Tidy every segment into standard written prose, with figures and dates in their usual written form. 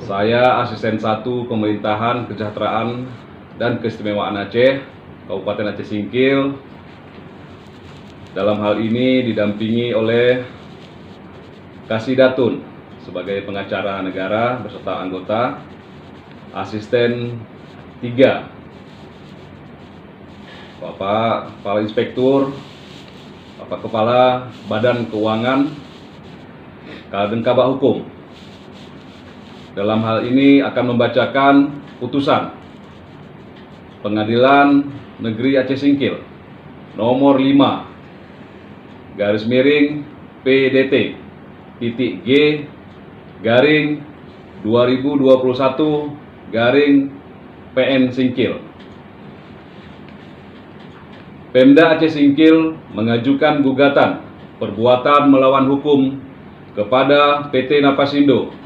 Saya Asisten 1 Pemerintahan Kesejahteraan dan Keistimewaan Aceh, Kabupaten Aceh Singkil. Dalam hal ini didampingi oleh Kasidatun sebagai pengacara negara beserta anggota, Asisten 3, Bapak Kepala Inspektur, Bapak Kepala Badan Keuangan, Kadin Kabak Hukum. Dalam hal ini akan membacakan putusan Pengadilan Negeri Aceh Singkil nomor 5 garis miring PDT titik G garing 2021 garing PN Singkil. Pemda Aceh Singkil mengajukan gugatan perbuatan melawan hukum kepada PT Napasindo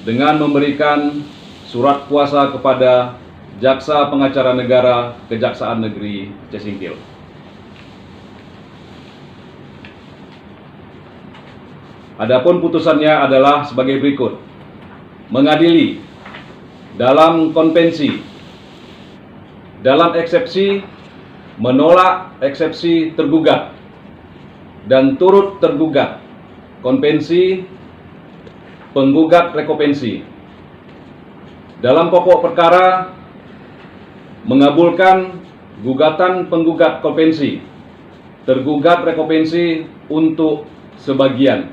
dengan memberikan surat kuasa kepada Jaksa Pengacara Negara Kejaksaan Negeri Aceh Singkil. Adapun putusannya adalah sebagai berikut. Mengadili dalam konvensi, dalam eksepsi, menolak eksepsi tergugat dan turut tergugat konvensi penggugat rekopensi. Dalam pokok perkara mengabulkan gugatan penggugat konvensi, tergugat rekopensi untuk sebagian,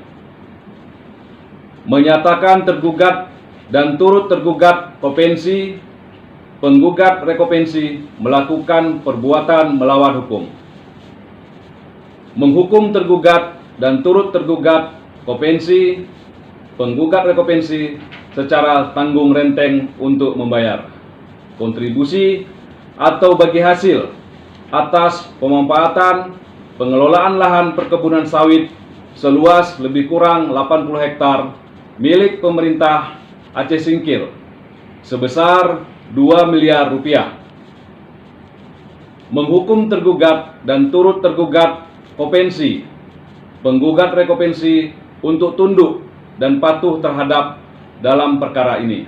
menyatakan tergugat dan turut tergugat konvensi penggugat rekopensi melakukan perbuatan melawan hukum, menghukum tergugat dan turut tergugat konvensi penggugat rekopensi secara tanggung renteng untuk membayar kontribusi atau bagi hasil atas pemanfaatan pengelolaan lahan perkebunan sawit seluas lebih kurang 80 hektar milik pemerintah Aceh Singkil sebesar 2 miliar rupiah. Menghukum tergugat dan turut tergugat konvensi penggugat rekopensi untuk tunduk dan patuh terhadap dalam perkara ini.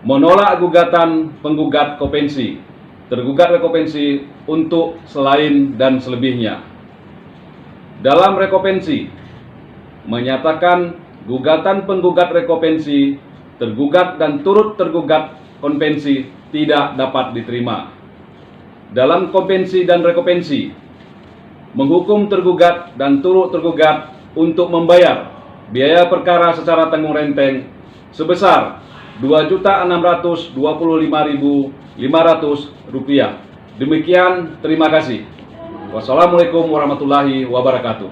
Menolak gugatan penggugat konvensi, tergugat rekopensi untuk selain dan selebihnya. Dalam rekopensi menyatakan gugatan penggugat rekopensi, tergugat dan turut tergugat konvensi tidak dapat diterima. Dalam konvensi dan rekopensi menghukum tergugat dan turut tergugat untuk membayar biaya perkara secara tanggung renteng sebesar Rp2.625.500. Demikian, terima kasih. Wassalamualaikum warahmatullahi wabarakatuh.